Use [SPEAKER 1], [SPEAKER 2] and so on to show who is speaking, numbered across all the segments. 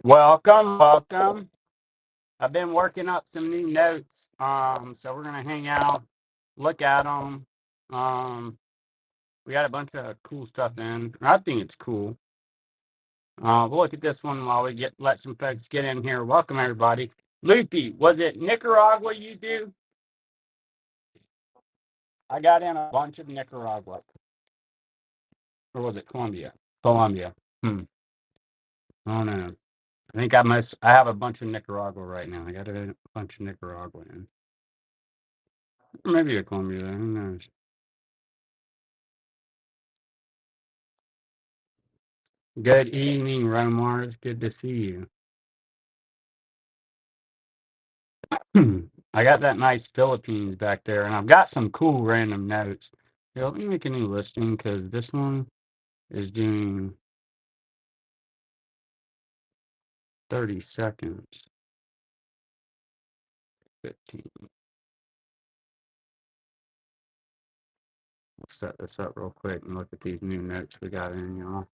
[SPEAKER 1] Welcome, welcome. I've been working up some new notes. So we're gonna hang out, look at them. We got a bunch of cool stuff in. I think it's cool. We'll look at this one while we let some folks get in here. Welcome everybody. Loopy, was it Nicaragua you do? I got in a bunch of Nicaragua. Or was it Colombia? Colombia. Oh no. I have a bunch of Nicaragua right now. I got a bunch of Nicaragua in. Maybe a Colombia, who knows? Good evening, Romar. It's good to see you. I got that nice Philippines back there, and I've got some cool random notes. Here, let me make a new listing because this one is doing 30 seconds. 15. Let's set this up real quick and look at these new notes we got in, y'all.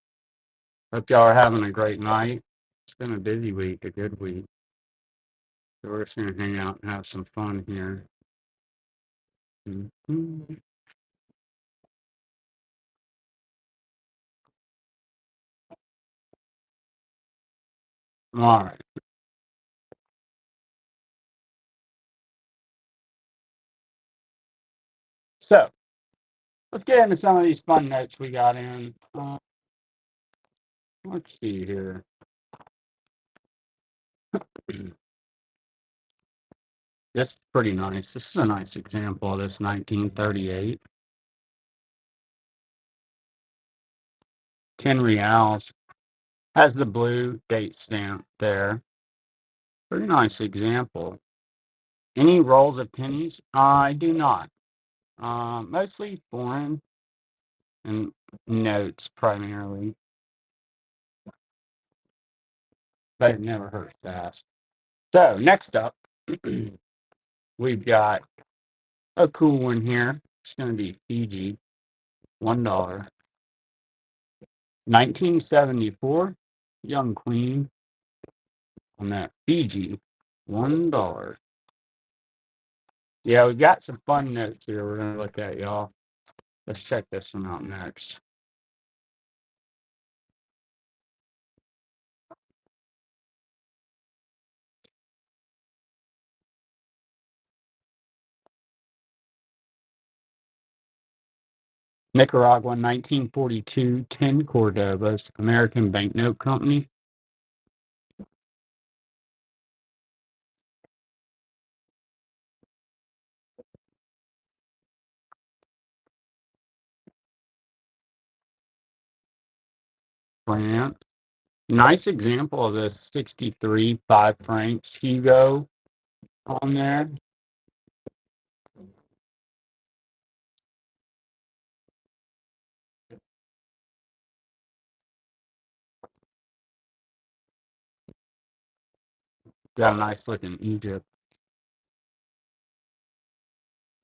[SPEAKER 1] Hope y'all are having a great night. It's been a busy week, a good week. So we're just going to hang out and have some fun here. Mhm. All right. So let's get into some of these fun notes we got in. Let's see here. This is pretty nice. This is a nice example of this 1938. 10 reals. Has the blue date stamp there. Pretty nice example. Any rolls of pennies? I do not. Mostly foreign and notes primarily. But it never hurts to ask. So next up, we've got a cool one here. It's going to be Fiji, $1. 1974, Young Queen on that Fiji, $1. Yeah, we've got some fun notes here we're going to look at, y'all. Let's check this one out next. Nicaragua, 1942, 10 Cordobas, American Banknote Company. France. Nice example of this 63, 5 francs Hugo on there. Got a nice looking Egypt.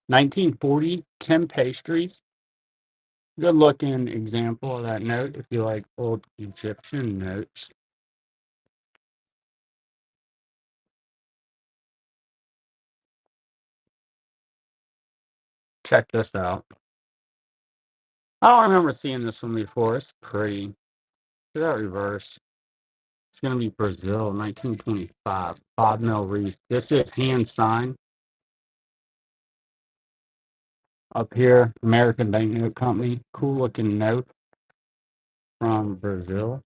[SPEAKER 1] 1940, 10 pastries. Good looking example of that note if you like old Egyptian notes. Check this out. I don't remember seeing this one before. It's pretty. Look at that reverse. It's going to be Brazil, 1925. 5 mil wreath. This is hand signed. Up here, American Banknote Company. Cool looking note from Brazil.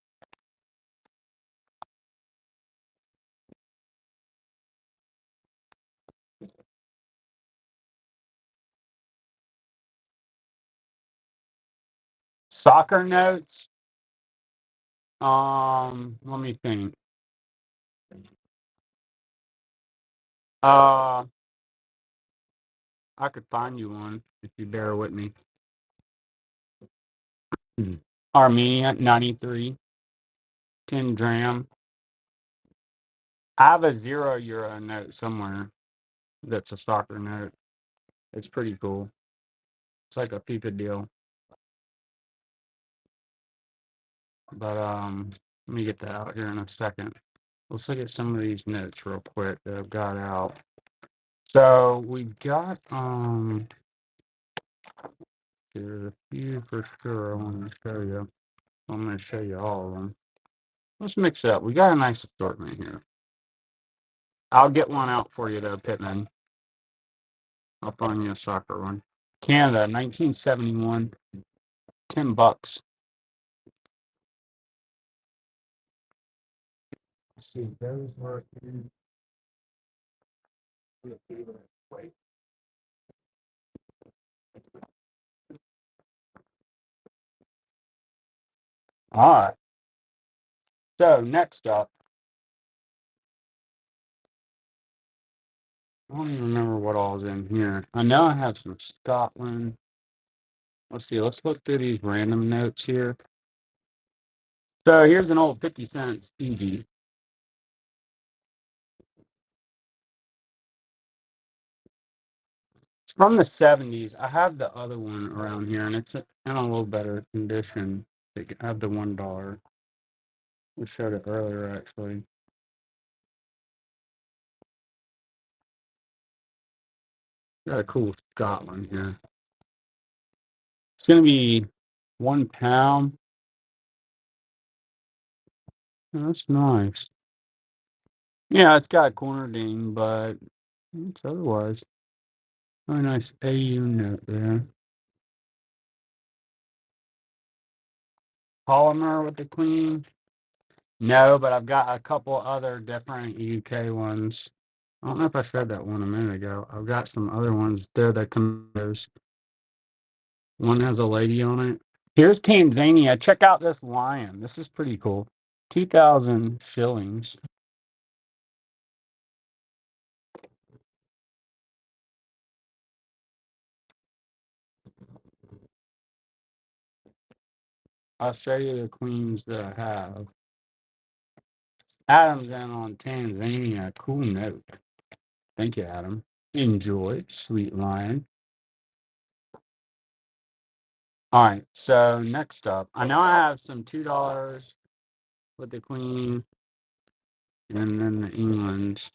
[SPEAKER 1] Soccer notes. Let me think. Uh, I could find you one if you bear with me. Armenia, 93. 10 dram. I have a €0 note somewhere that's a soccer note. It's pretty cool. It's like a FIFA deal. But let me get that out here in a second. Let's look at some of these notes real quick that I've got out. So we've got there's a few for sure I want to show you. I'm going to show you all of them. Let's mix it up. We got a nice assortment here. I'll get one out for you though, Pittman. I'll find you a soccer one. Canada, 1971, $10. Let's see, those were in. Wait. All right. So next up, I don't even remember what all is in here. I know I have some Scotland. Let's see. Let's look through these random notes here. So here's an old 50-cent Fiji. It's from the 70s. I have the other one around here, and it's in a little better condition. I have the $1. We showed it earlier, actually. Got a cool Scotland here. It's going to be £1. Oh, that's nice. Yeah, it's got a corner ding, but it's otherwise very nice AU note there. Polymer with the queen. No, but I've got a couple other different UK ones. I don't know if I showed that one a minute ago. I've got some other ones there that come. One has a lady on it. Here's Tanzania. Check out this lion. This is pretty cool. 2,000 shillings. I'll show you the queens that I have. Adam's in on Tanzania. Cool note. Thank you, Adam. Enjoy, sweet lion. All right, so next up, I know I have some $2 with the queen and then the England.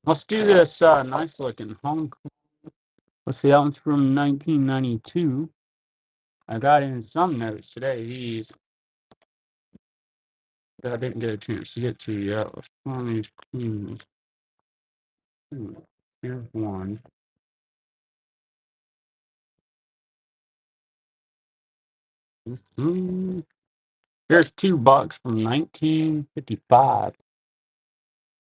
[SPEAKER 1] Let's do this nice looking Hong Kong. Let's see, that one's from 1992. I got in some notes today, these that I didn't get a chance to get to yet. Let's find these queens. Here's one. Here's $2 from 1955.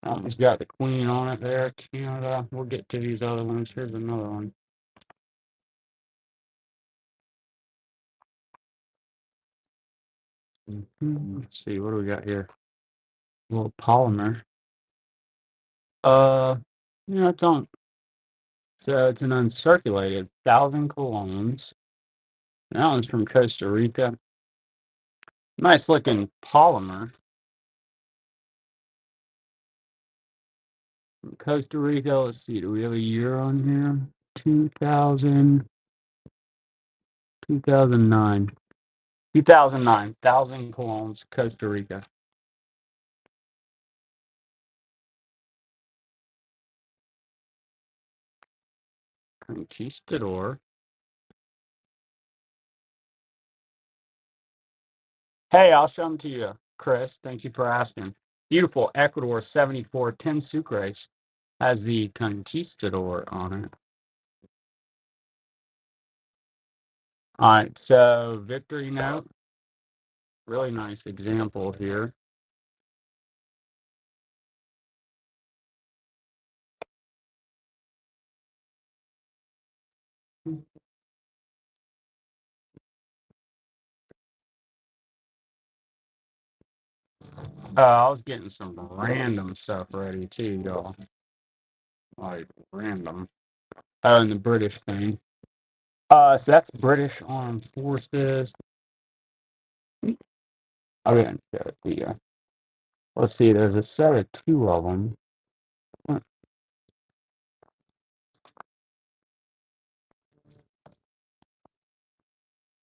[SPEAKER 1] That one's got the queen on it there, Canada. We'll get to these other ones. Here's another one. Let's see, what do we got here? A little polymer. It's on. So it's an uncirculated 1,000 colognes. That one's from Costa Rica. Nice looking polymer. From Costa Rica, let's see, do we have a year on here? 2000, 2009. 2009, 1,000 colognes, Costa Rica. Conquistador. Hey, I'll show them to you, Chris. Thank you for asking. Beautiful Ecuador 74 10 Sucres has the Conquistador on it. All right, so victory note. Really nice example here. I was getting some random stuff ready too, y'all. Like random. Oh, and the British thing. So that's British Armed Forces. I didn't show it to you. Let's see, there's a set of two of them.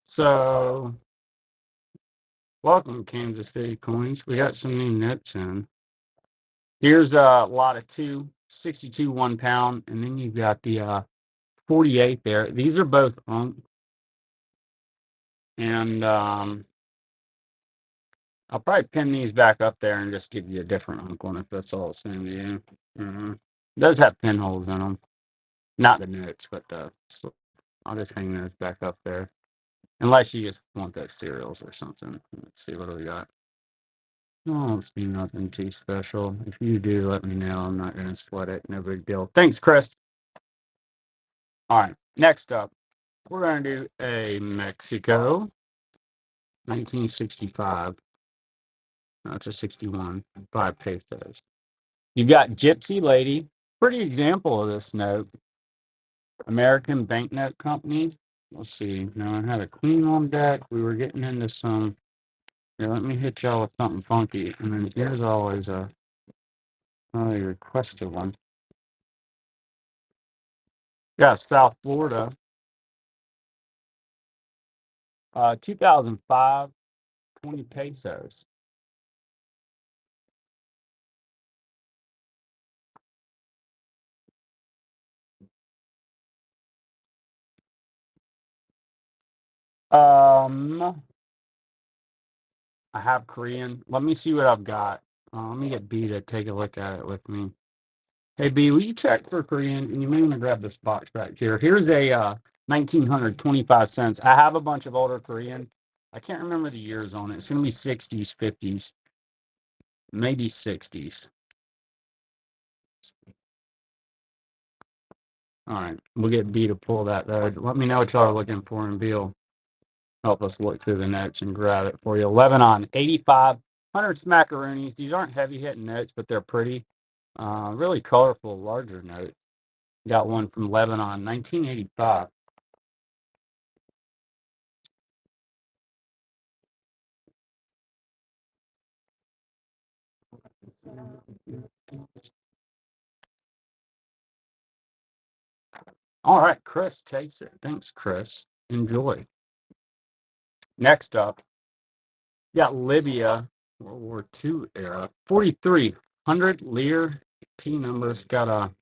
[SPEAKER 1] So, welcome, Kansas City Coins. We got some new notes in. Here's a lot of 62 1 pound, and then you've got the 48 there. These are both and I'll probably pin these back up there and just give you a different one if that's all the same to you. It does have pinholes in them, not the notes, but so I'll just hang those back up there. Unless you just want those cereals or something. Let's see what do we got. No, I don't see nothing too special. If you do, let me know. I'm not gonna sweat it. No big deal. Thanks, Chris. All right. Next up, we're gonna do a Mexico, 1965. No, it's a 61. 5 pesos. You got Gypsy Lady. Pretty example of this note. American Banknote Company. Let's see. Now I had a queen on deck. We were getting into some. Yeah, let me hit y'all with something funky. And then here's always a requested one. Yeah, South Florida. 2005, 20 pesos. I have Korean. Let me see what I've got. Let me get B to take a look at it with me. Hey B, will you check for Korean? And you may want to grab this box back here. Here's a 1900, 25 cents. I have a bunch of older Korean. I can't remember the years on it. It's gonna be 60s, 50s, maybe 60s. All right, we'll get B to pull that though. Let me know what y'all are looking for, and B will help us look through the notes and grab it for you. Lebanon, 85, 100 smackaroonies. These aren't heavy hitting notes, but they're pretty. Really colorful, larger note. Got one from Lebanon, 1985. All right, Chris takes it. Thanks, Chris. Enjoy. Next up, got Libya, World War II era, 4,300 Lear P numbers. Got a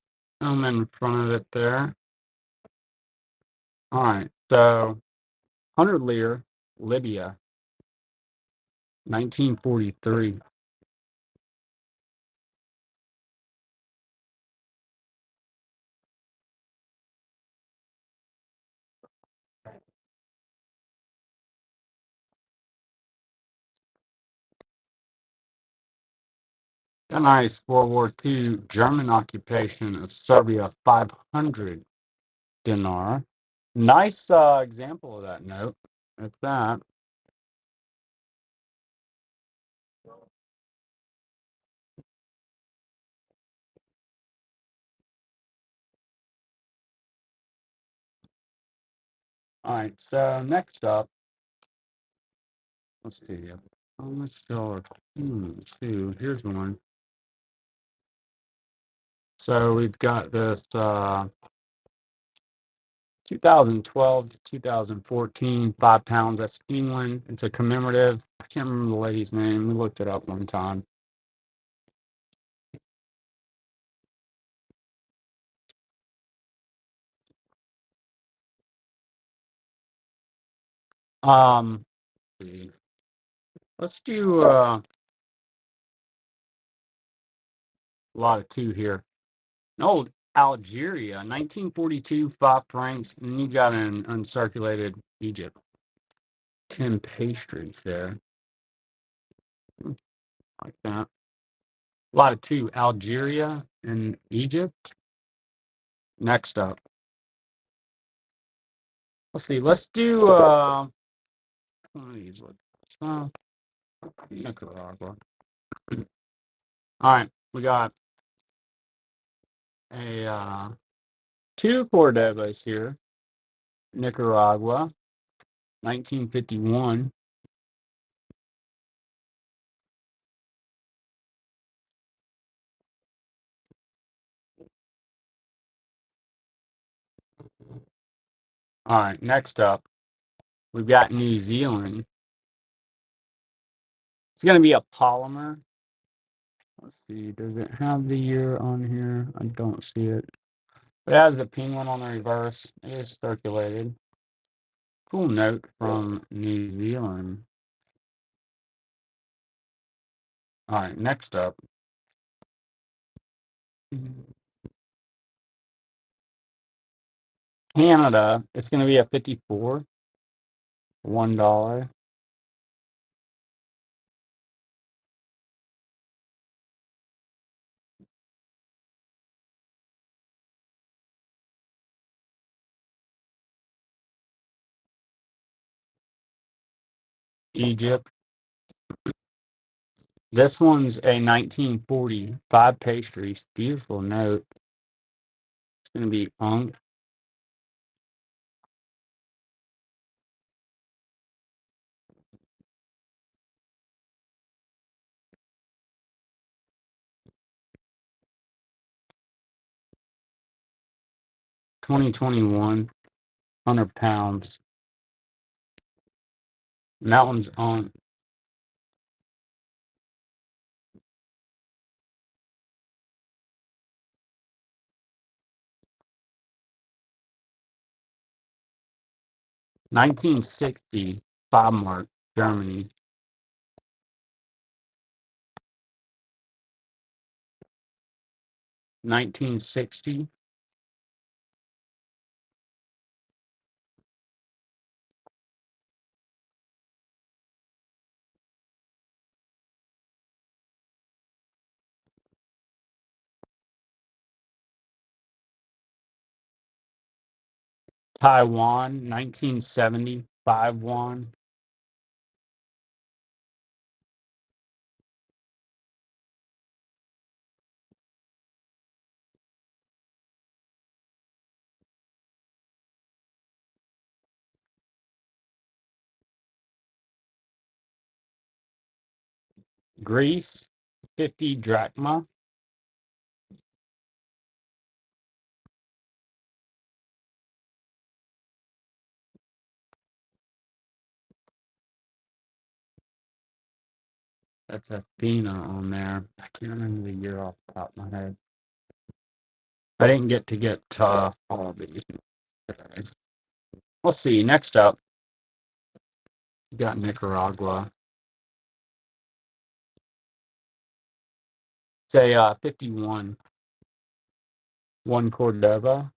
[SPEAKER 1] M in front of it there. All right, so 100 Lear, Libya, 1943. A nice World War II German occupation of Serbia, 500 dinar. Nice example of that note. That's that. All right, so next up, let's see. How much dollar? Here's one. So we've got this 2012 to 2014, 5 pounds. That's England. It's a commemorative. I can't remember the lady's name. We looked it up one time. Um, let's do a lot of two here. No, Algeria, 1942, 5 francs, and you got an uncirculated Egypt. 10 pastries there. Like that. A lot of two, Algeria and Egypt. Next up. Let's see, let's do one of these. Nicaragua. All right, we got a two Cordovas here. Nicaragua, 1951. All right, next up, we've got New Zealand. It's going to be a polymer. Let's see, does it have the year on here? I don't see it. It has the penguin on the reverse. It is circulated. Cool note from New Zealand. All right, next up. Canada, it's going to be a 54, $1. Egypt. This one's a 1940, 5 pastries. Beautiful note. It's going to be Unk. 2021, 100 pounds. And that one's on 1960, 5 mark, Germany. 1960. Taiwan, 1970, 5 won. Greece, 50 drachma. That's Athena on there. I can't remember the year off the top of my head. I didn't get all of these. We'll see. Next up, we got Nicaragua. It's a 51, 1 Cordova.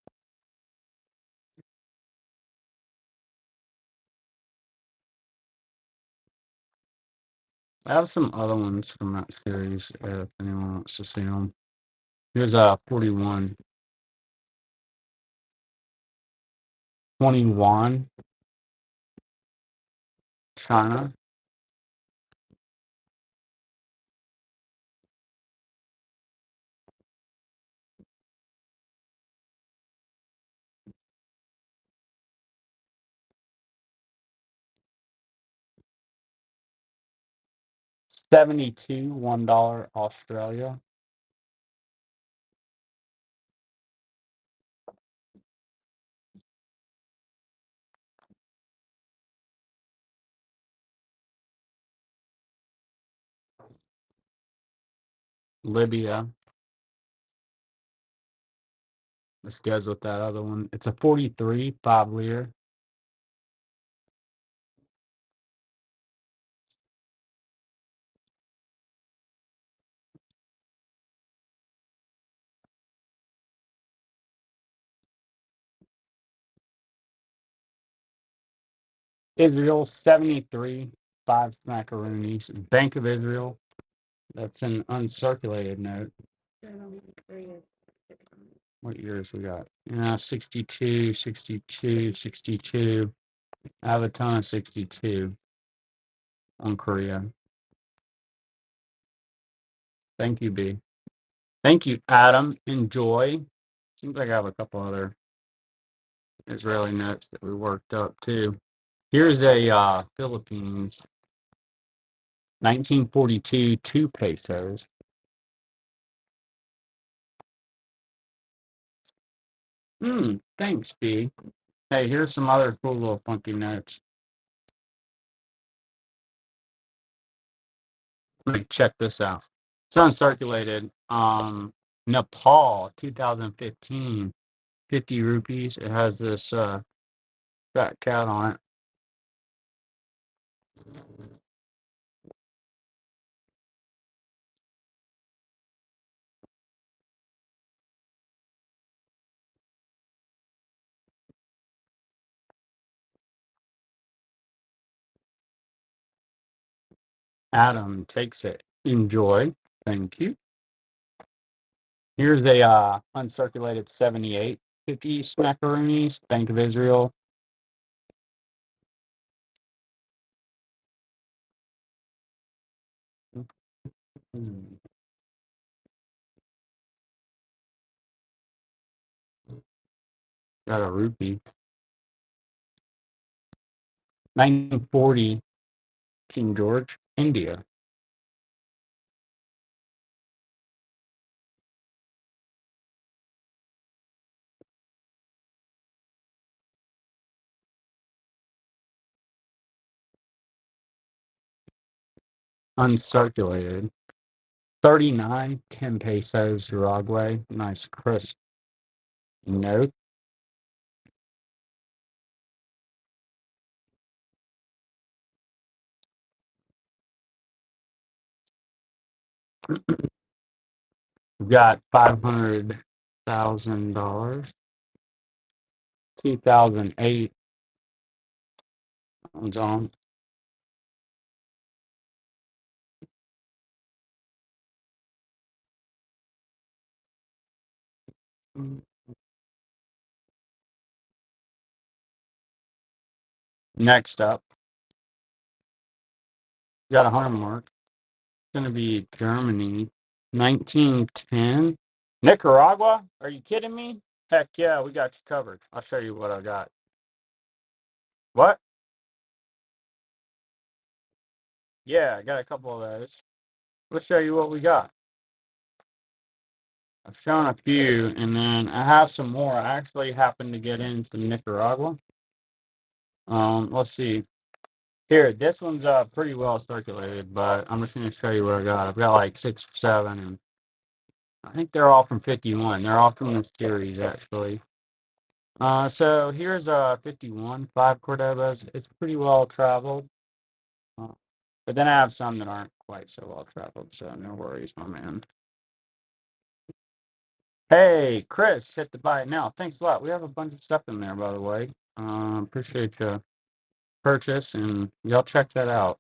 [SPEAKER 1] I have some other ones from that series if anyone wants to see them. Here's a 41, 21, China. $72, $1 Australia. Libya. This goes with that other one. It's a 43, 5 lire. Israel, 73, 5 macaronis. Bank of Israel. That's an uncirculated note. What years we got? 62, 62, 62. I have a ton of 62 on Korea. Thank you, B. Thank you, Adam. Enjoy. Seems like I have a couple other Israeli notes that we worked up too. Here's a Philippines 1942 2 pesos. Thanks, B. Hey, here's some other cool little funky notes. Let me check this out. It's uncirculated. Nepal, 2015, 50 rupees. It has this fat cat on it. Adam takes it. Enjoy. Thank you. Here's a uncirculated 78, 50 smackaroonies, Bank of Israel. Got a rupee. 1940, King George, India. Uncirculated. 39, 10 pesos, Uruguay. Nice crisp note. We've got $500,000. 2008 comes on. Next up, got a 100 mark. It's going to be Germany. 1910. Nicaragua? Are you kidding me? Heck yeah, we got you covered. I'll show you what I got. What? Yeah, I got a couple of those. Let's show you what we got. I've shown a few, and then I have some more. I actually happened to get into Nicaragua. Let's see. Here, this one's pretty well circulated, but I'm just going to show you what I got. I've got like 6 or 7, and I think they're all from 51. They're all from this series, actually. So here's 51, 5 Cordobas. It's pretty well traveled. Uh, but then I have some that aren't quite so well traveled, so no worries, my man. Hey, Chris, hit the buy it now. Thanks a lot. We have a bunch of stuff in there, by the way. Appreciate the purchase, and y'all check that out.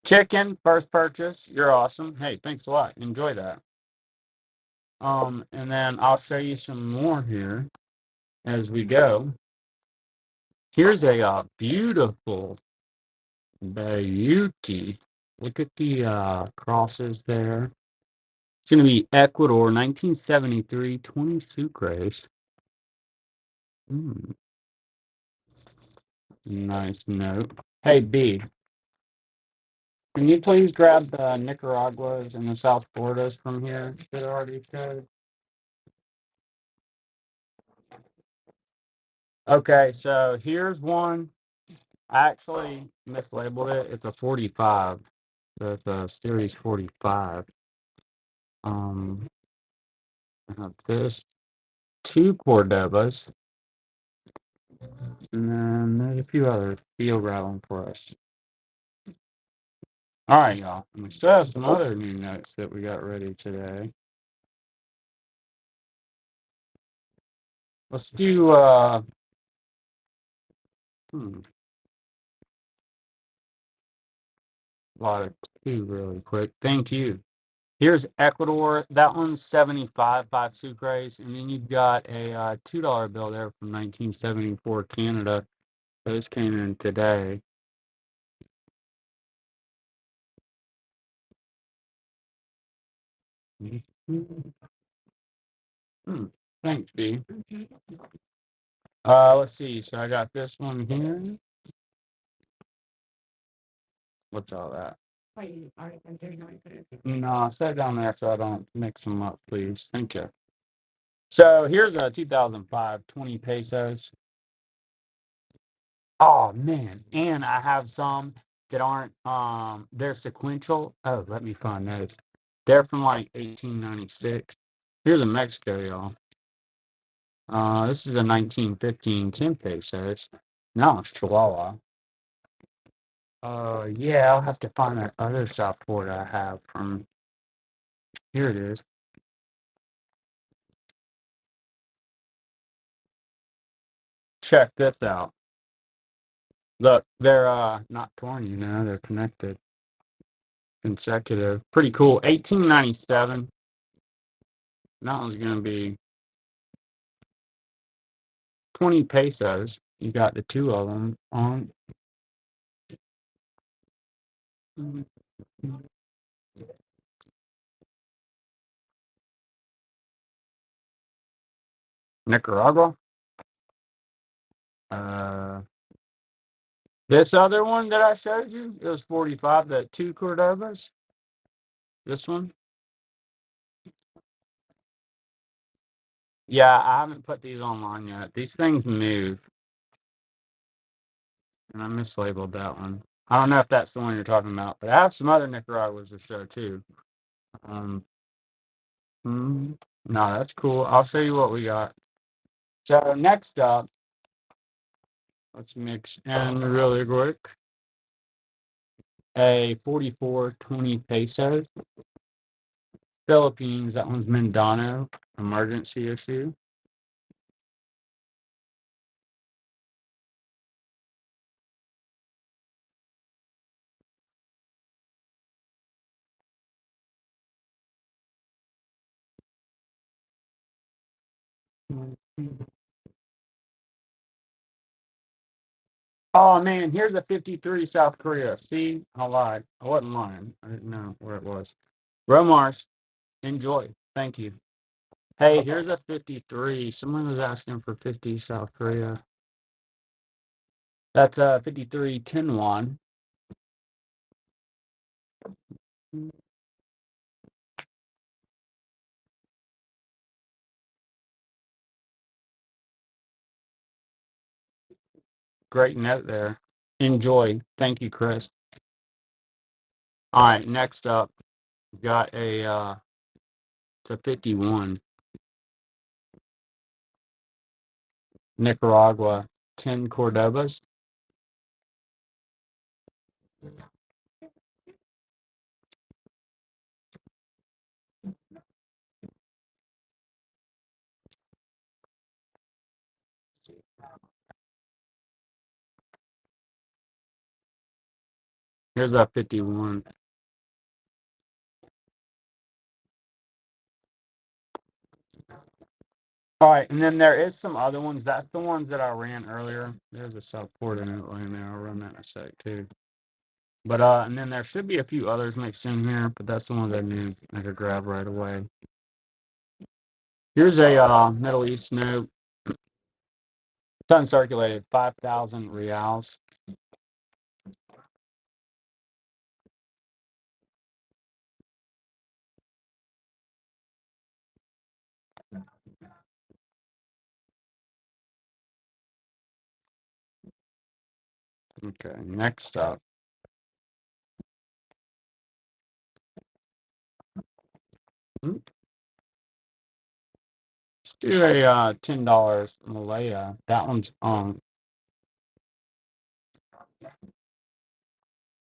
[SPEAKER 1] Chicken, first purchase. You're awesome. Hey, thanks a lot. Enjoy that. And then I'll show you some more here as we go. Here's a beautiful beauty. Look at the crosses there. It's going to be Ecuador, 1973, 20 sucres. Nice note. Hey, B, can you please grab the Nicaraguas and the South Floridas from here that are already showed? Okay, so here's one. I actually mislabeled it. It's a 45. So it's a series 45. I have this, 2 Cordobas, and then there's a few other field rattling for us. All right, y'all. We still have some other new notes that we got ready today. Let's do a lot of 2 really quick. Thank you. Here's Ecuador. That one's 75, 5 sucres. And then you've got a $2 bill there from 1974 Canada. Those came in today. Thanks, B. Let's see. So I got this one here. What's all that? No, set it down there so I don't mix them up, please. Thank you. So here's a 2005, 20 pesos. Oh man, and I have some that aren't they're sequential. Oh, let me find those. They're from like 1896. Here's a Mexico, y'all. This is a 1915 10 pesos. No, it's Chihuahua. Yeah, I'll have to find that other Southport I have from. Here it is. Check this out. Look, they're not torn, they're connected. Consecutive. Pretty cool. 1897. That one's gonna be 20 pesos. You got the two of them on. Nicaragua. Uh, this other one that I showed you, it was 45, the two Cordobas. This one. Yeah, I haven't put these online yet. These things move, and I mislabeled that one. I don't know if that's the one you're talking about, but I have some other Nicaraguas to show too. Um, no, that's cool. I'll show you what we got. So next up, let's mix in really quick. A 44.20 pesos. Philippines, that one's Mindano, emergency issue. Oh man, here's a 53 South Korea. See, I lied. I wasn't lying. I didn't know where it was. Romars, enjoy. Thank you. Hey, here's a 53. Someone was asking for 50 South Korea. That's a 53 10 won. Great note there. Enjoy. Thank you, Chris. All right, next up, got it's a 51 Nicaragua 10 Cordobas. Here's a 51. All right, and then there is some other ones. That's the ones that I ran earlier. There's a Southport in it in there. I'll run that in a sec too. But and then there should be a few others mixed in here, but that's the ones I knew I could grab right away. Here's a Middle East note. It's uncirculated, 5,000 reals. Okay, next up. Let's do a $10 Malaya. That one's on.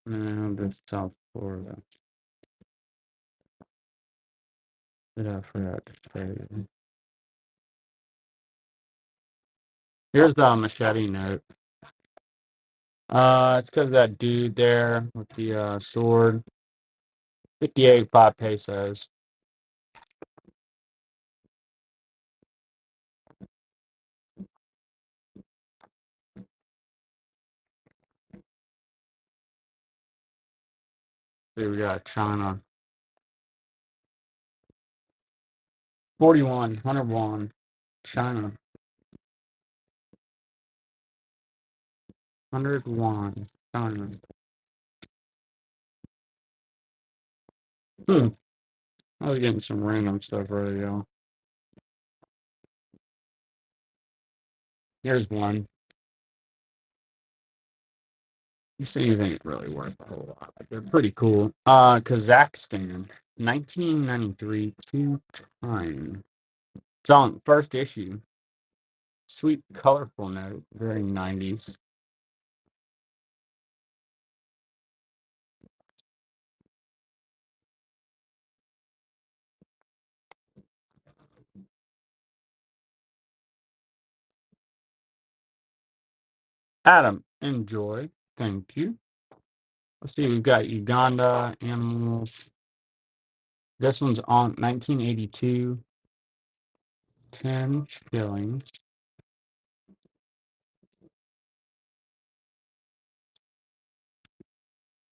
[SPEAKER 1] And this South Florida. Did I forget to say? Here's the machete note. It's because that dude there with the sword. 58 5 pesos. See, we got China. 41, 101. China. 101. China. I was getting some random stuff earlier, y'all. Here's one. These things ain't really worth a whole lot, but they're pretty cool. Kazakhstan. 1993, Two Time. It's on first issue. Sweet, colorful note, very 90s. Adam, enjoy. Thank you. Let's see, we've got Uganda animals. This one's on 1982, 10 shillings.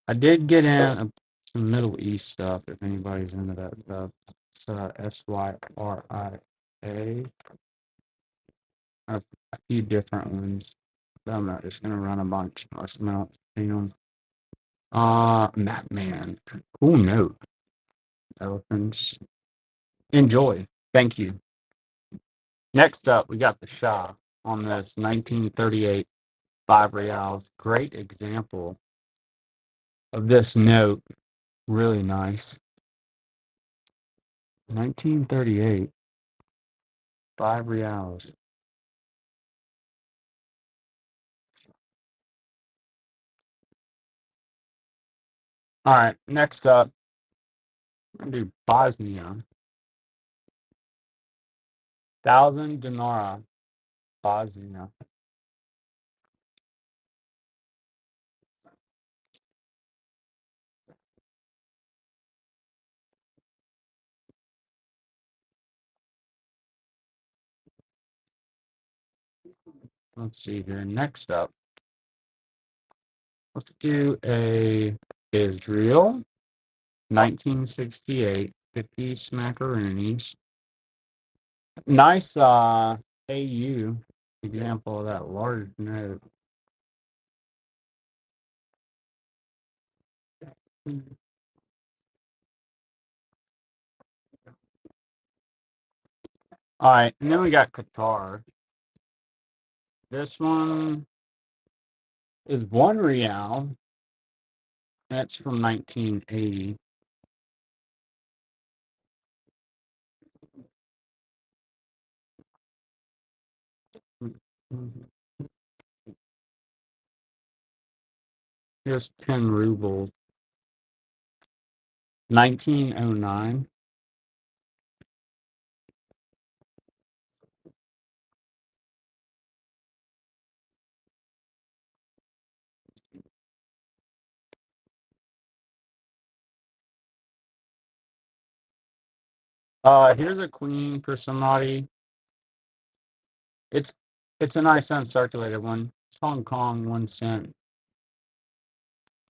[SPEAKER 1] I did get in some Middle East stuff if anybody's into that stuff. It's SYRIA. A few different ones. I'm not just gonna run a bunch. Let's not see them. Map Man. Cool note. Elephants. Enjoy. Thank you. Next up, we got the Shah on this 1938 5 reals. Great example of this note. Really nice. 1938 5 reals. All right. Next up, I'm gonna do Bosnia. 1,000 dinara. Bosnia. Let's see here. Next up, let's do a Israel. 1968. 50 smackaroonies. Nice AU example of that large note. All right, and then we got Qatar. This one is 1 real. That's from 1980. Just 10 rubles. 1909. Here's a queen for somebody. It's a nice uncirculated one. It's Hong Kong, 1 cent.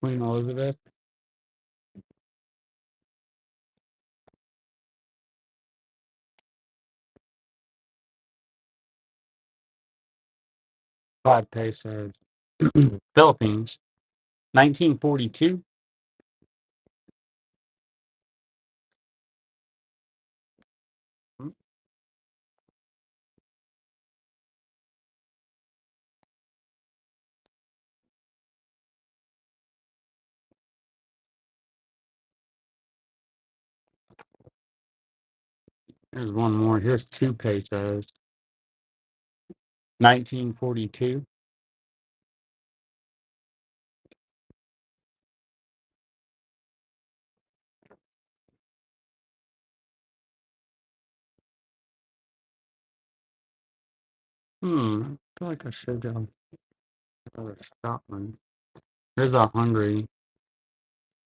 [SPEAKER 1] Queen Elizabeth. Five pesos. Philippines. 1942. Here's one more. Here's 2 pesos. 1942. I feel like I should go to Scotland. Here's a Hungary.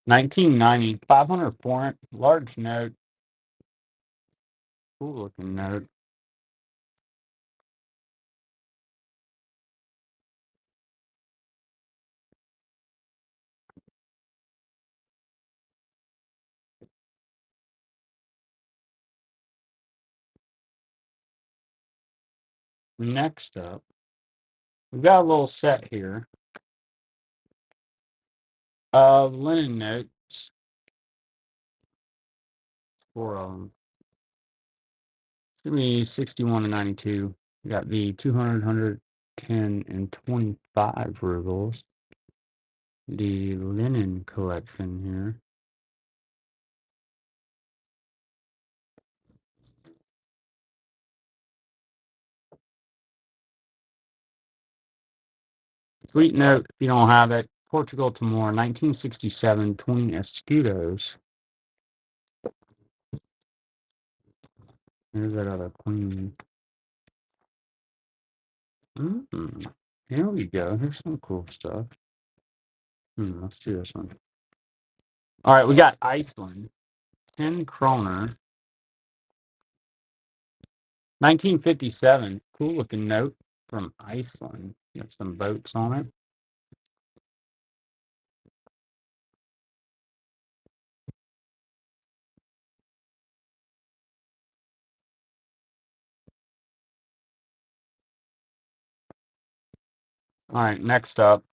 [SPEAKER 1] 1990. 500 forint. Large note. Cool looking note. Next up, we've got a little set here of linen notes. 4 of them. It's going to be 61 and 92. We got the 200, 110, and 25 rubles. The linen collection here. Sweet note, if you don't have it, Portugal Timor, 1967, twin escudos. There's that other queen. Here we go. Here's some cool stuff. Let's do this one. All right, we got Iceland. 10 kroner. 1957. Cool looking note from Iceland. Got some boats on it. All right, next up.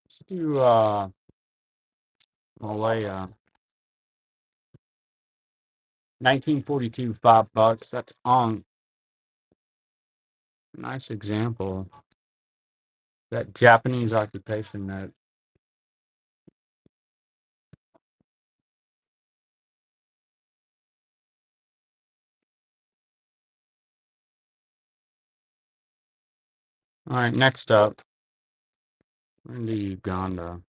[SPEAKER 1] Let's do Malaya. 1942, $5. That's on. Nice example. That Japanese occupation note. All right, next up. We're into Uganda.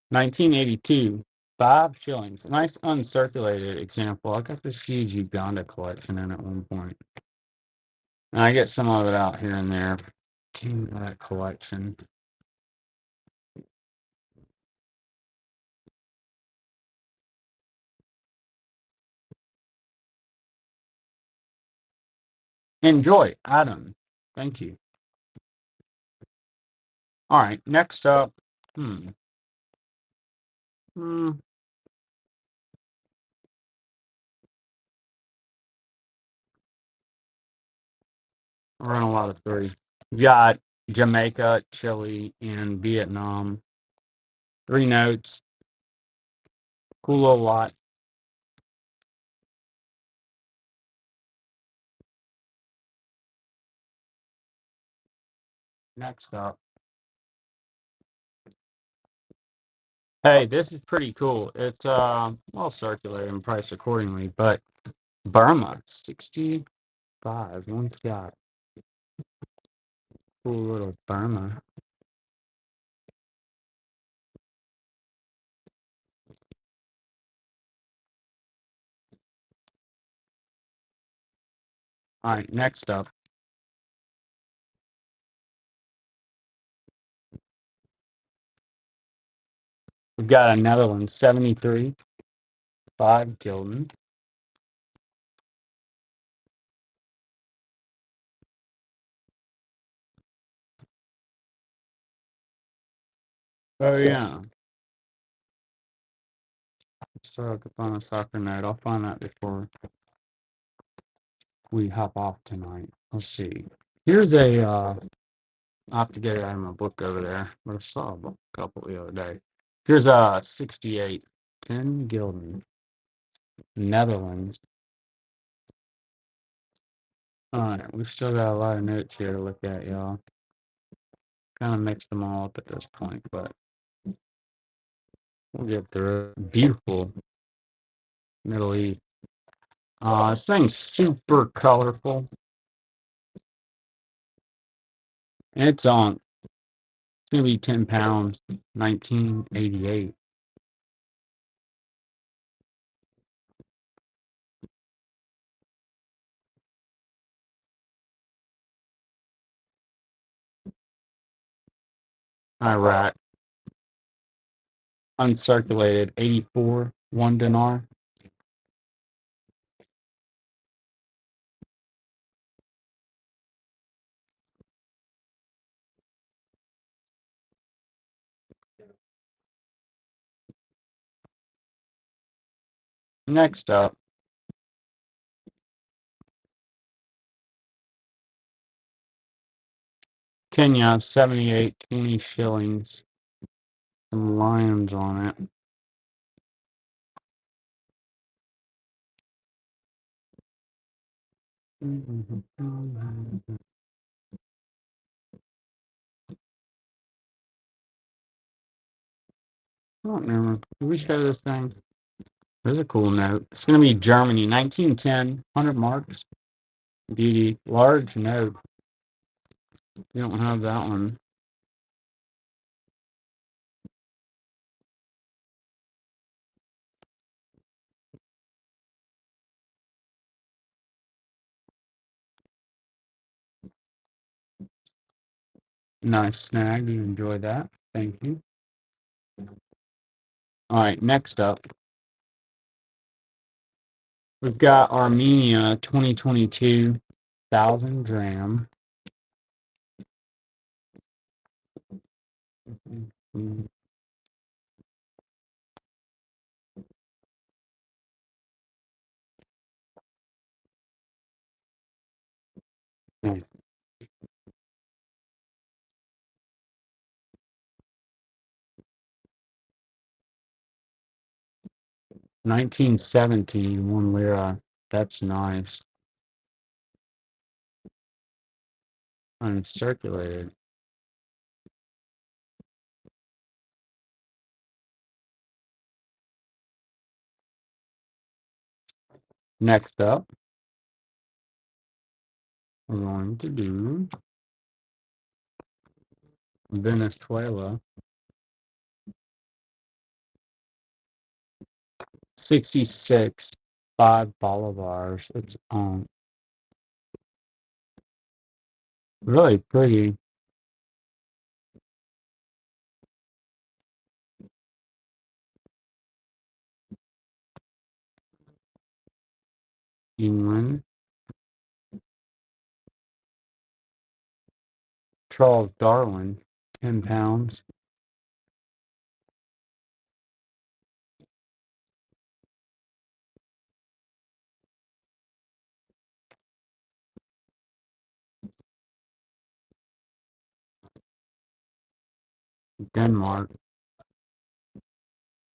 [SPEAKER 1] 1982, 5 shillings. A nice uncirculated example. I got this huge Uganda collection in at one point. And I get some of it out here and there. King of that collection. Enjoy, Adam. Thank you. All right, next up. Hmm. We're on a lot of three. We got Jamaica, Chile, and Vietnam. 3 notes. Cool little lot. Next up. Hey, this is pretty cool. It's well circulated and priced accordingly, but Burma, 65. One got cool little Burma. All right, next up. We've got a Netherlands, 73, 5 gilden. Oh yeah. Start up on a soccer night. I'll find that before we hop off tonight. Let's see. Here's a I'll have to get it out of my book over there. But I saw a couple the other day. Here's a 68, 10 gilden. Netherlands. All right, we've still got a lot of notes here to look at, y'all. Kind of mixed them all up at this point, but we'll get through it. Beautiful Middle East. This thing's super colorful. And it's on. It's gonna be 10 pounds, 1988. Iraq. Uncirculated, 84, 1 dinar. Next up, Kenya, 78, 20 shillings. Some lions on it. I don't remember. Did we show this thing? There's a cool note. It's going to be Germany, 1910, 100 marks. Beauty. Large node. You don't have that one. Nice snag. You enjoy that. Thank you. All right, next up, we've got Armenia 2022 1,000 gram. Mm, 1970, 1 lira. That's nice. Uncirculated. Next up, we're going to do Venezuela. 66, 5 bolivars. It's really pretty. England. Charles Darwin, 10 pounds. Denmark.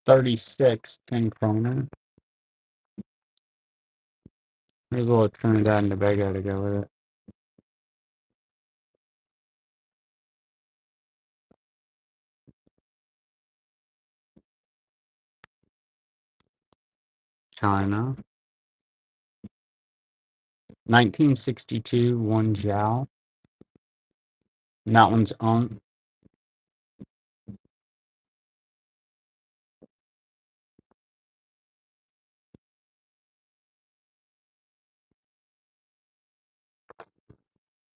[SPEAKER 1] 36, 10 kroner. There's a little Trinidad and Tobago to go with it. China. 1962, 1 Jiao. And that one's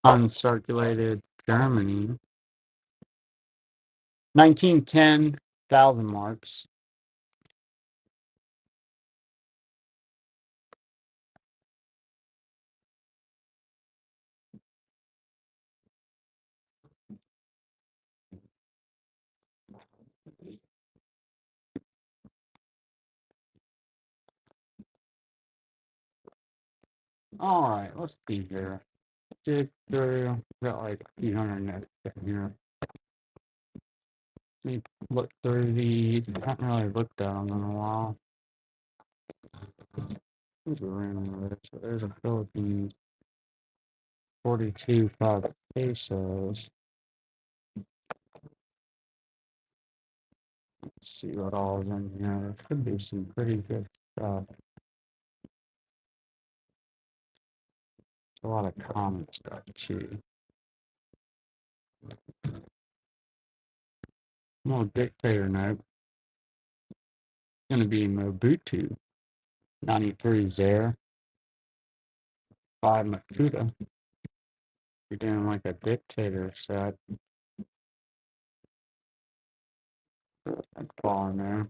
[SPEAKER 1] uncirculated Germany. 1910, 1,000 marks. All right, let's see here. Dig through. Got like 300 next here. Let me look through these. I haven't really looked at them in a while. There's a random list. So there's a Philippines 42 5 pesos. Let's see what all is in here. There could be some pretty good stuff. A lot of common stuff too. More dictator note. It's gonna be Mobutu. 93 Zaire. 5 Makuta. You're doing like a dictator set. I'd fall in there.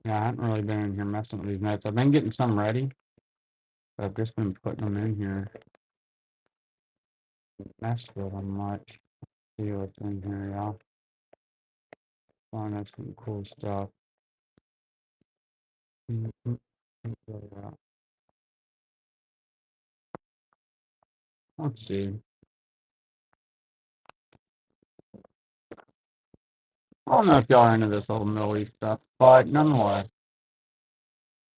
[SPEAKER 1] Yeah, I haven't really been in here messing with these notes. I've been getting some ready, but I've just been putting them in here. Mess with them much. See what's in here, y'all. Find out some cool stuff. Let's see. I don't know if y'all are into this old Middle East stuff, but nonetheless,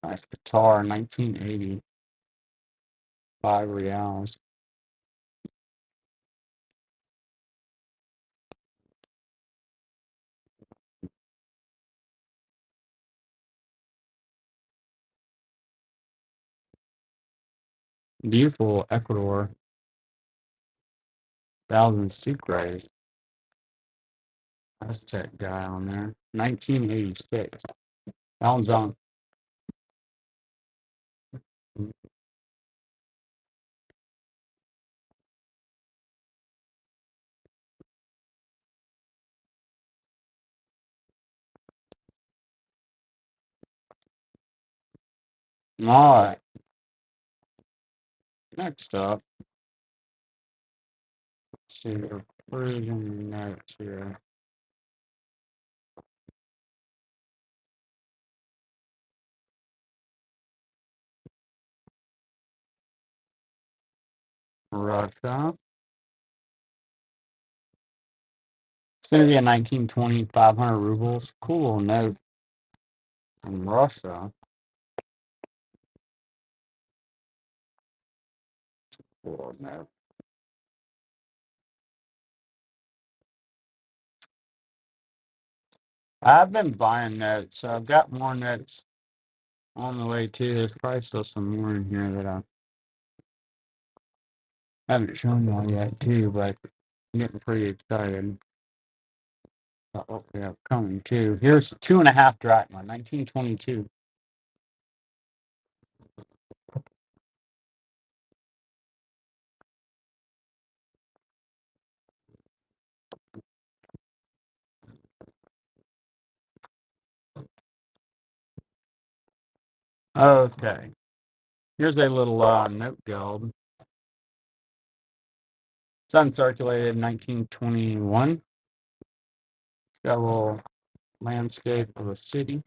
[SPEAKER 1] nice guitar, 1980, 5 reals. Beautiful Ecuador. Thousand Sucres. Aztec guy on there. 1986. That one's on. All right. Next up, let's see the Persian notes here. Russia. It's going to be a 1920 500 rubles. Cool note from Russia. Cool note. I've been buying notes, so I've got more notes on the way too. There's probably still some more in here that I haven't shown y'all yet too, but I'm getting pretty excited about what we have coming too. Here's 2.5 drachma, 1922. Okay, here's a little note guild. It's uncirculated 1921. Got a little landscape of a city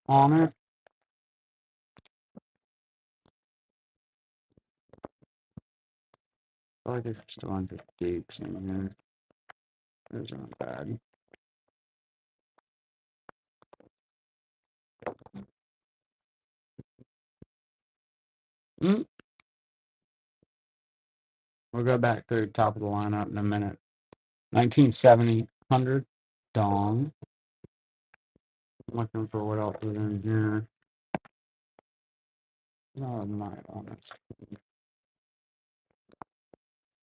[SPEAKER 1] on it. I like there's just a bunch of dupes in here. Those aren't bad. Mm. We'll go back to the top of the lineup in a minute. 1970, 100 dong. Looking for what else is in here. No, I'm not honest.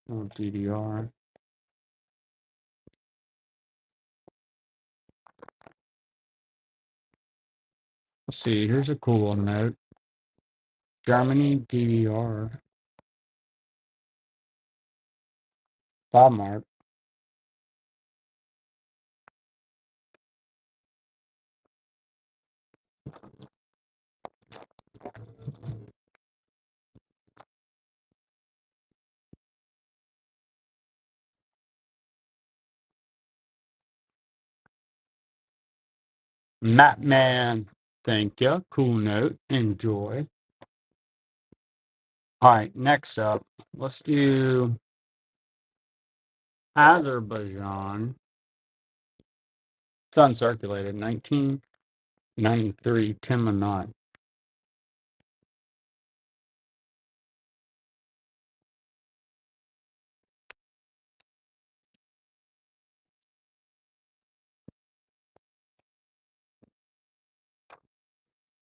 [SPEAKER 1] No DDR. Let's see, here's a cool note. Germany DDR. Bob Mark. Matman. Thank you. Cool note. Enjoy. All right, next up, let's do Azerbaijan. It's uncirculated. 1993. Timonot.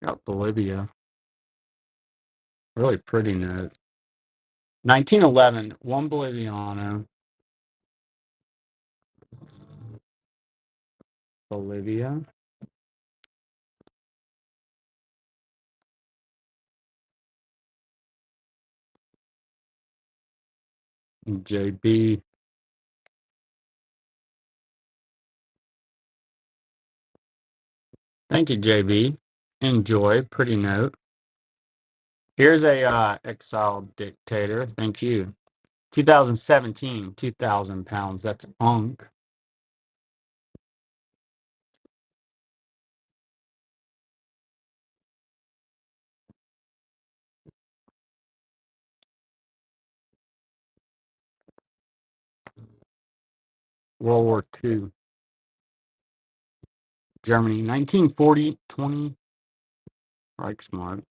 [SPEAKER 1] Got Bolivia. Really pretty note. 1911. One Boliviano. Bolivia. JB. Thank you, JB. Enjoy. Pretty note. Here's a exiled dictator. Thank you. 2017. 2,000 pounds. That's Unk. World War II. Germany. 1940. 20. Reichsmark.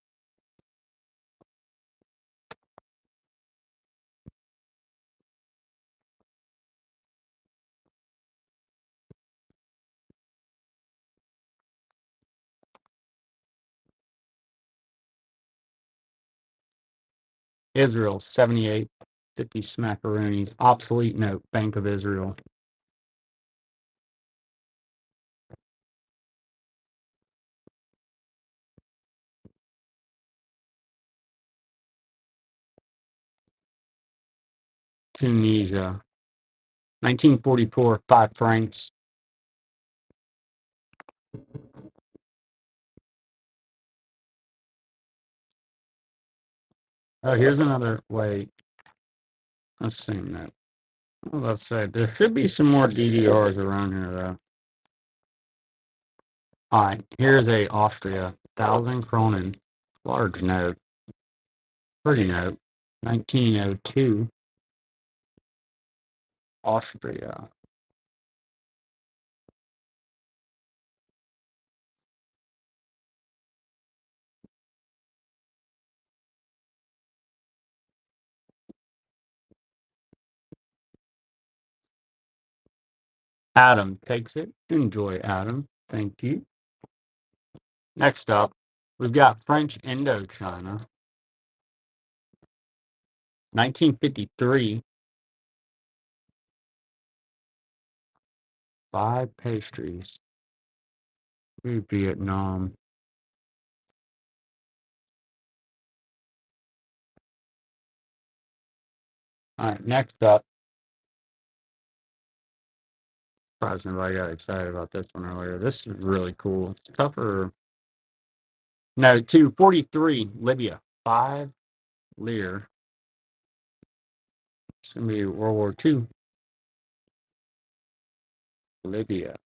[SPEAKER 1] Israel, 78, 50 smackaroonies. Obsolete note, Bank of Israel. Tunisia, 1944, 5 francs. Oh, here's another way. Let's see that. Well, let's say there should be some more DDRs around here, though. All right, here's a Austria, 1,000 Kronen, large note, pretty note, 1902, Austria. Adam takes it. Enjoy, Adam. Thank you. Next up, we've got French Indochina, 1953, 5 pastries. Ooh, Vietnam. All right, next up, surprised nobody got excited about this one earlier. This is really cool. It's tougher. No, 243, Libya, 5 lire. It's going to be World War II, Libya.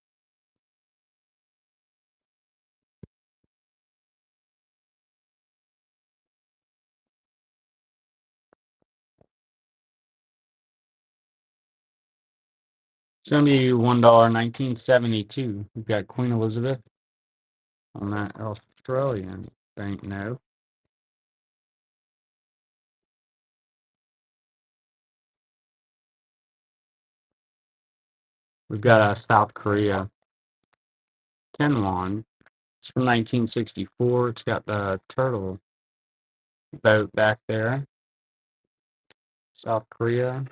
[SPEAKER 1] It's going to be $1, 1972. We've got Queen Elizabeth on that Australian banknote. We've got South Korea, 10 won. It's from 1964. It's got the turtle boat back there. South Korea,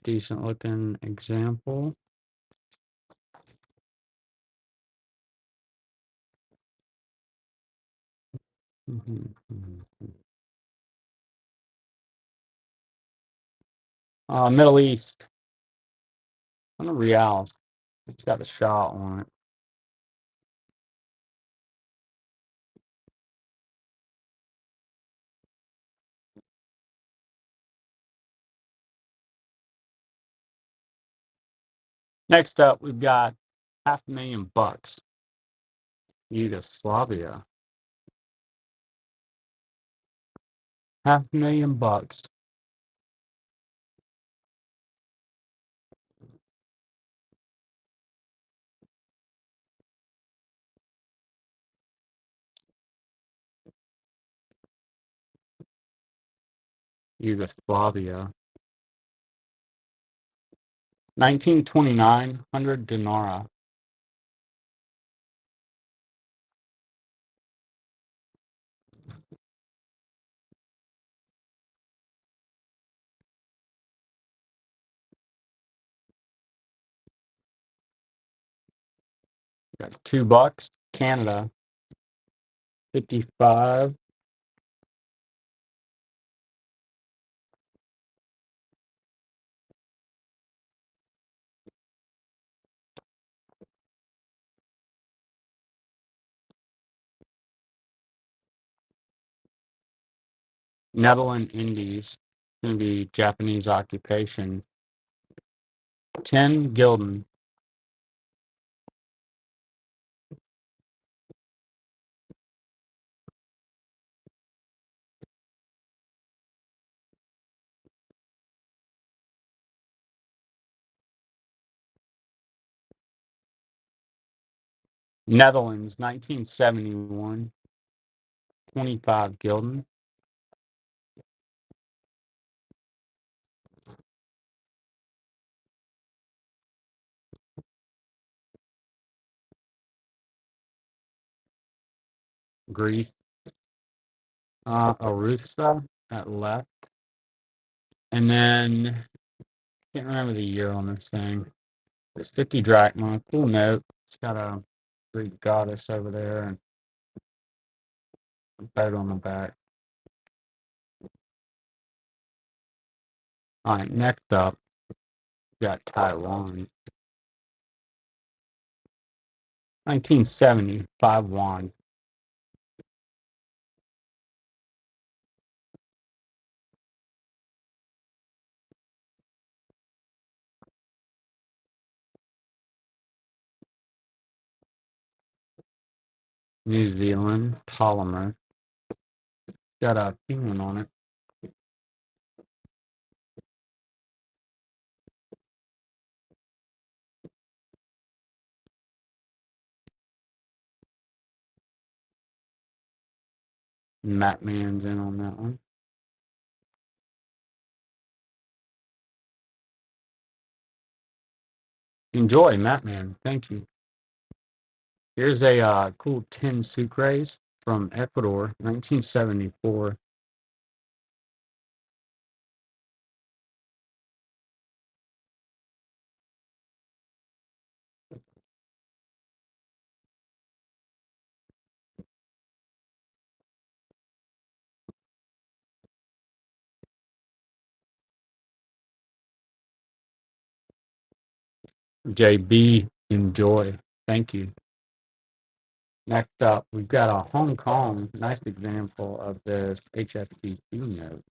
[SPEAKER 1] decent looking example. Middle East, on the Real. It's got a shot on it. Next up, we've got $500,000. Yugoslavia. $500,000. Yugoslavia. 1929, 100 dinara. Got $2. Canada, 55. Netherlands, Indies. Going to be Japanese occupation. 10 gulden. Netherlands, 1971. 25 gulden. Greece, Arusa at left. And then can't remember the year on this thing. It's 50 drachma. Cool note. It's got a Greek goddess over there and a boat on the back. All right, next up, we got Taiwan. 1970, 5 won. New Zealand, polymer. Got a penguin on it. Matman's in on that one. Enjoy, Matman. Thank you. Here's a cool tin sucrase from Ecuador, 1974. JB, enjoy. Thank you. Next up, we've got a Hong Kong, nice example of this HSBC note.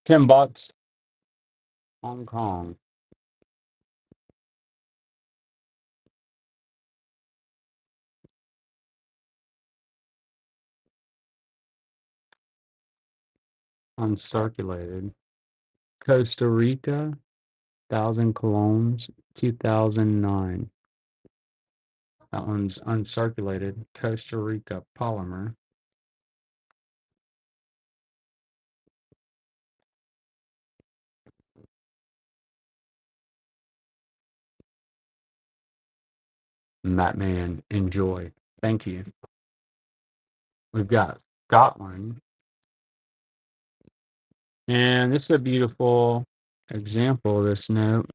[SPEAKER 1] $10, Hong Kong. Uncirculated. Costa Rica, 1,000 colones, 2009. That one's uncirculated. Costa Rica polymer. Matman, enjoy. Thank you. We've got Scotland. And this is a beautiful example of this note.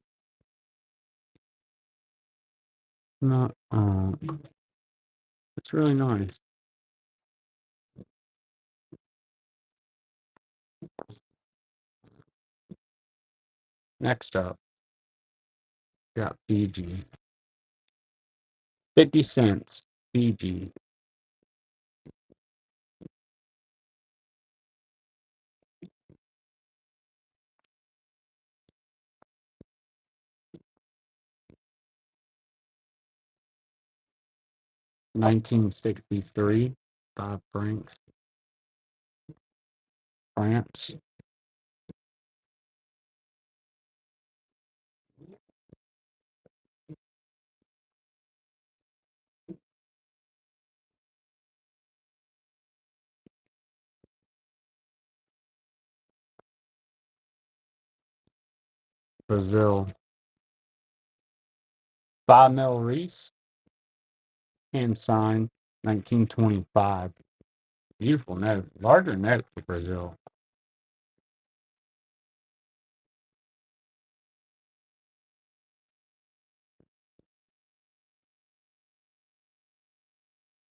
[SPEAKER 1] Not, it's really nice. Next up, got Fiji. 50 cents, Fiji. $1963, 5 francs, France. Brazil. 5 mil Reese, hand signed, 1925. Beautiful note. Larger note for Brazil.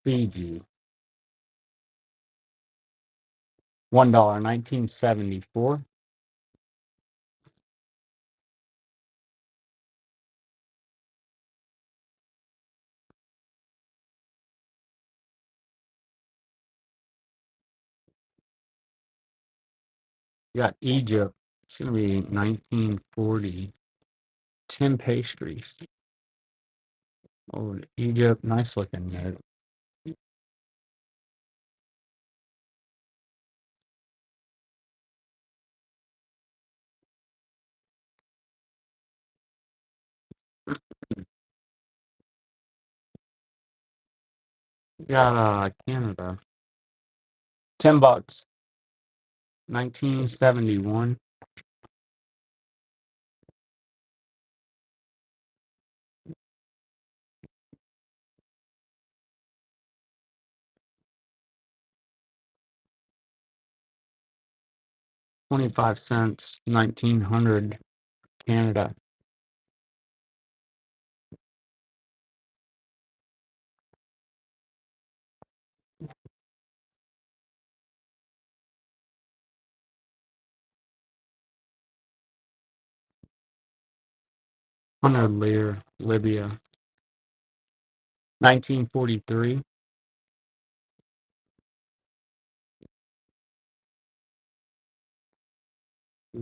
[SPEAKER 1] Fiji. $1, 1974. You got Egypt. It's going to be 1940. 10 pastries. Oh, Egypt. Nice looking note. You got Canada. $10. 1971. 25 cents, 1900 Canada. Hundred lire, Libya. 1943. I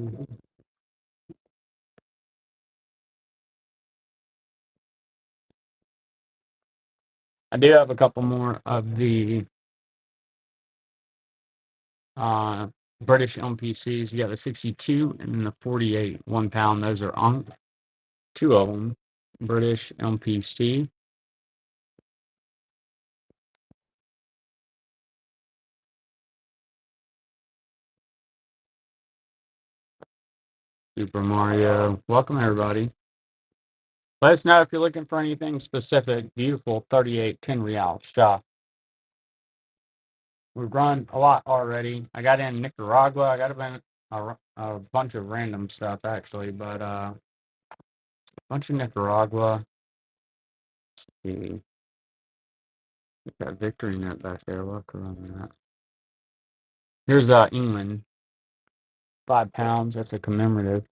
[SPEAKER 1] do have a couple more of the uh, British MPCs. You got the 62 and the 48, £1. Those are on two of them. British MPC. Super Mario. Welcome, everybody. Let us know if you're looking for anything specific. Beautiful 38, 10 real shop. We've run a lot already. I got in Nicaragua. I got a bunch of random stuff, actually, but a bunch of Nicaragua. Got victory net back there. Look around that. Here's England, £5. That's a commemorative.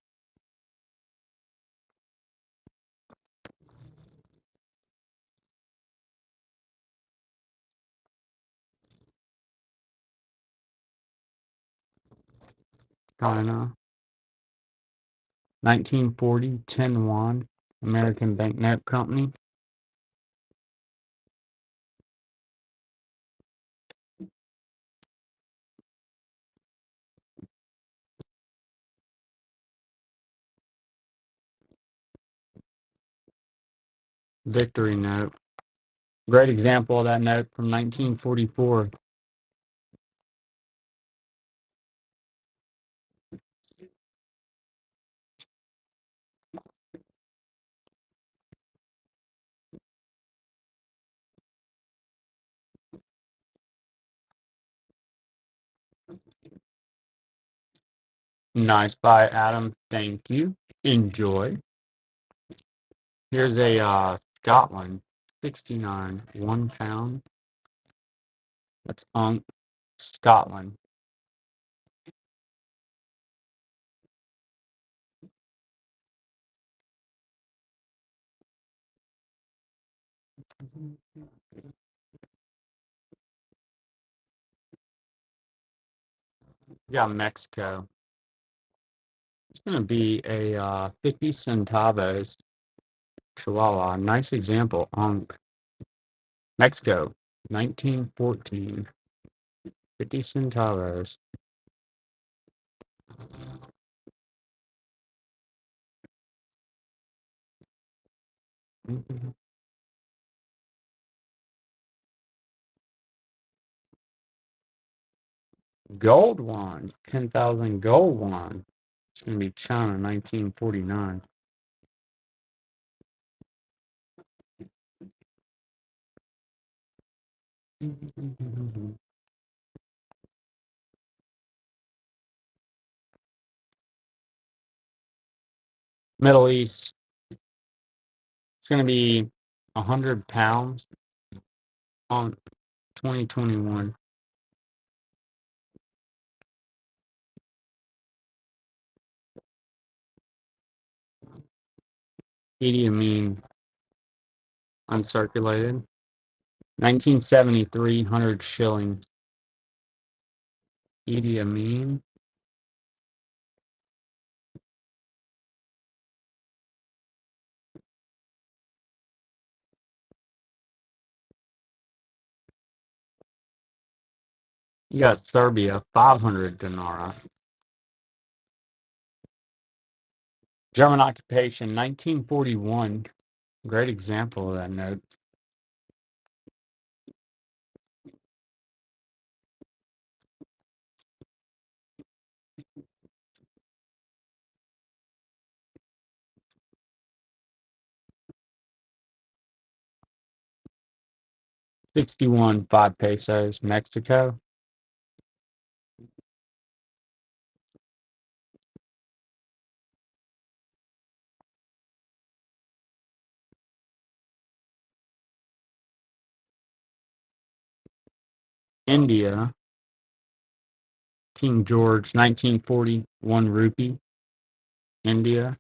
[SPEAKER 1] China, 1940, 10 won. American Banknote Company. Victory note. Great example of that note from 1944. Nice buy, Adam. Thank you. Enjoy. Here's a Scotland, 69, £1. That's Scotland. Yeah, Mexico. It's going to be a 50 centavos Chihuahua. Nice example. Mexico, 1914. 50 centavos. Gold one, 10,000 gold one. It's going to be China, 1949. Middle East, it's going to be £100 on 2021. Idi Amin, uncirculated. 1973, 100 shillings. Idi Amin. You got Serbia, 500 dinara. German occupation, 1941. Great example of that note. $61, 5 pesos, Mexico. India, King George, 1941 rupee, India.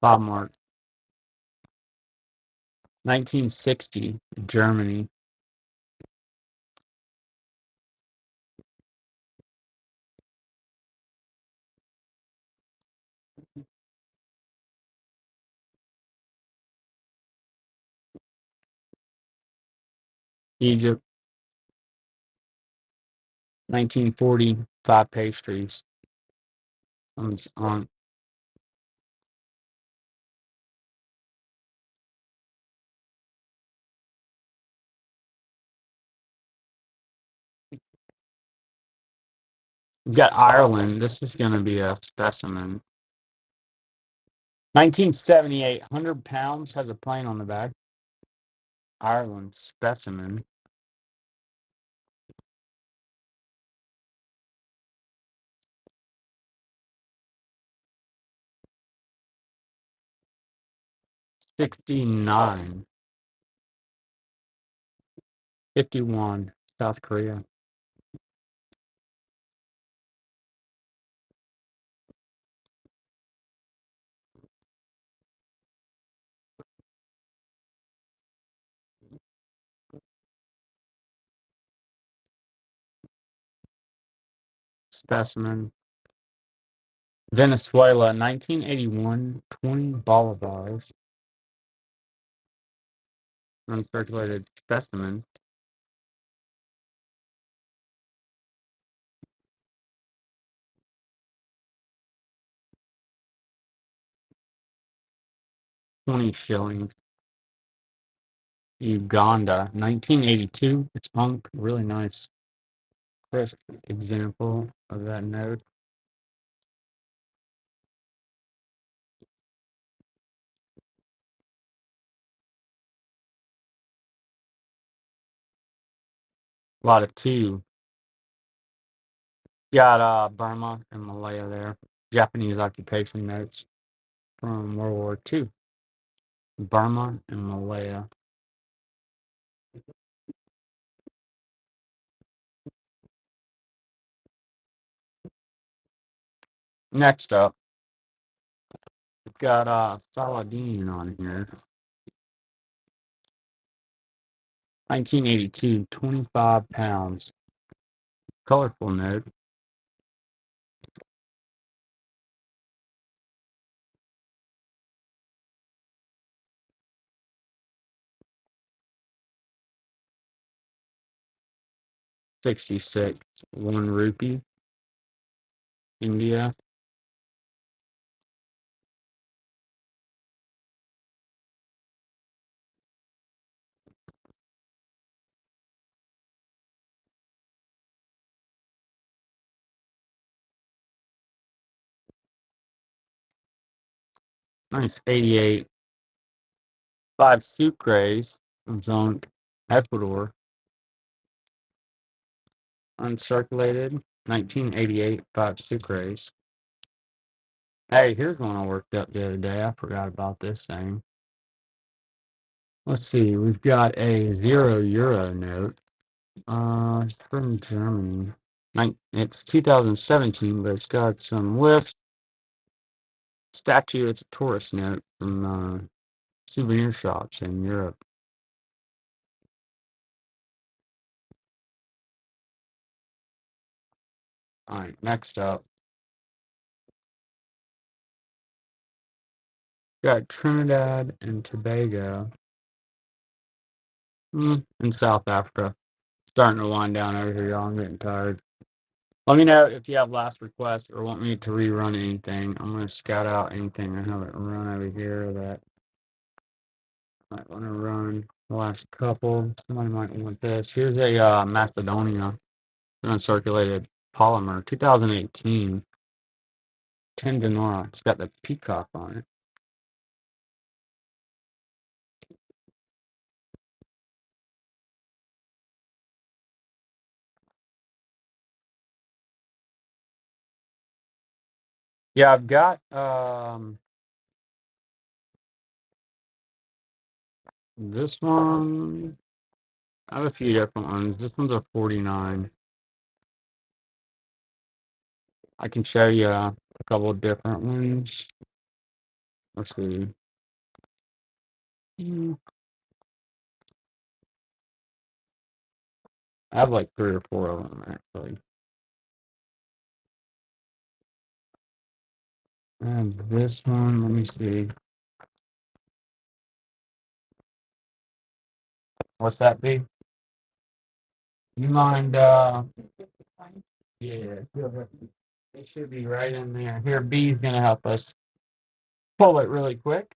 [SPEAKER 1] Bob Mark, 1960, Germany. Egypt, 1940, five pastries. On We've got Ireland. This is going to be a specimen. 1978, 100 pounds, has a plane on the back. Ireland specimen. '69, 51, South Korea. Specimen. Venezuela, 1981, 20 bolivars. Uncirculated specimen. $20. Uganda, 1982. It's punk. Really nice, crisp example of that note. A lot of two. Got Burma and Malaya there. Japanese occupation notes from World War II. Burma and Malaya. Next up, we've got Saladin on here. 1982, 25 pounds. Colorful note. '66, 1 rupee. India. Nice 88. 5 sucres. Zonk, Ecuador. Uncirculated. 1988, 5 sucres. Hey, here's one I worked up the other day. I forgot about this thing. Let's see. We've got a €0 note. It's from Germany. It's 2017, but it's got some lift statue. It's a tourist note from souvenir shops in Europe. All right, next up, got Trinidad and Tobago in South Africa. Starting to wind down over here, y'all. I'm getting tired. Let me know if you have last requests or want me to rerun anything. I'm going to scout out anything I haven't run over here that I might want to run. The last couple. Somebody might want this. Here's a Macedonia uncirculated polymer, 2018. 10 dinar. It's got the peacock on it. Yeah, I've got this one. I have a few different ones. This one's a 49. I can show you a couple of different ones. Let's see. I have like three or four of them actually. And this one, let me see. What's that be? You mind yeah, it should be right in there. Here, B's gonna help us pull it really quick.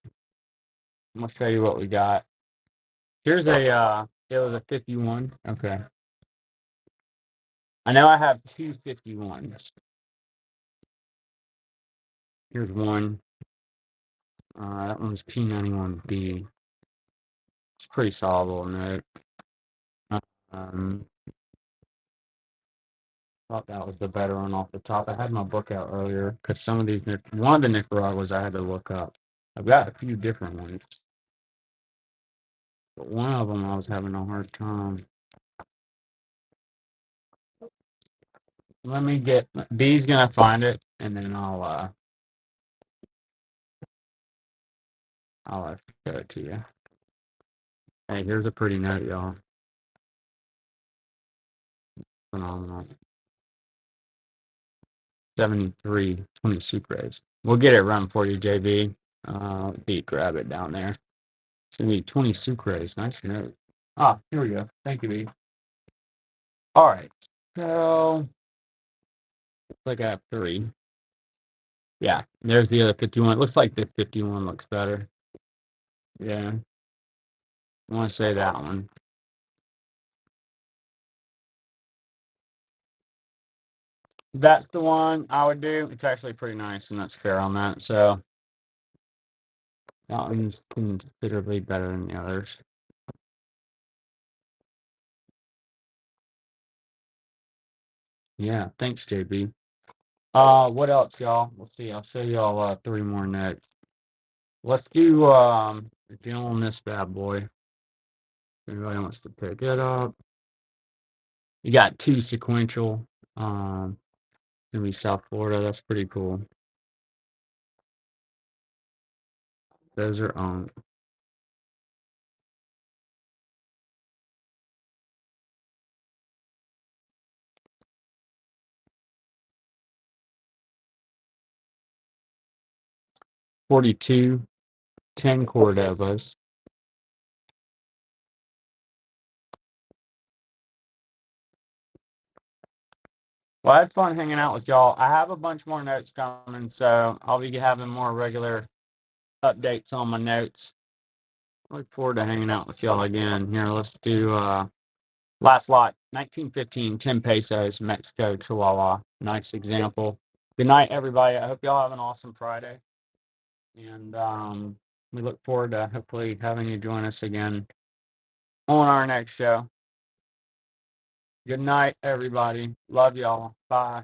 [SPEAKER 1] I'm gonna show you what we got. Here's a it was a 51. Okay. I know I have two 51s. Here's one. That one's P91B. It's pretty solid note. Um, thought that was the better one off the top. I had my book out earlier because some of these, one of the Nicaraguas I had to look up. I've got a few different ones, but one of them I was having a hard time. Let me get, B's gonna find it, and then I'll show it to you. Hey, here's a pretty note, y'all. Phenomenal. 73, 20 sucrase. We'll get it run for you, JB. Grab it down there. It's gonna be 20 sucrase. Nice note. Ah, here we go. Thank you, B. All right. So, looks like I have three. Yeah, there's the other 51. It looks like the 51 looks better. Yeah, I want to say that one. That's the one I would do. It's actually pretty nice, and that's fair on that. So, that one's considerably better than the others. Yeah, thanks, JB. What else, y'all? Let's see. I'll show y'all three more notes. Let's do on this bad boy. Everybody wants to pick it up. You got two sequential. Gonna be South Florida. That's pretty cool. Those are on 42, 10 Cordovas. Well, I had fun hanging out with y'all. I have a bunch more notes coming, so I'll be having more regular updates on my notes. Look forward to hanging out with y'all again. Here, let's do last lot, 1915, 10 pesos, Mexico, Chihuahua. Nice example. Good night, everybody. I hope y'all have an awesome Friday. And we look forward to hopefully having you join us again on our next show. Good night, everybody. Love y'all. Bye.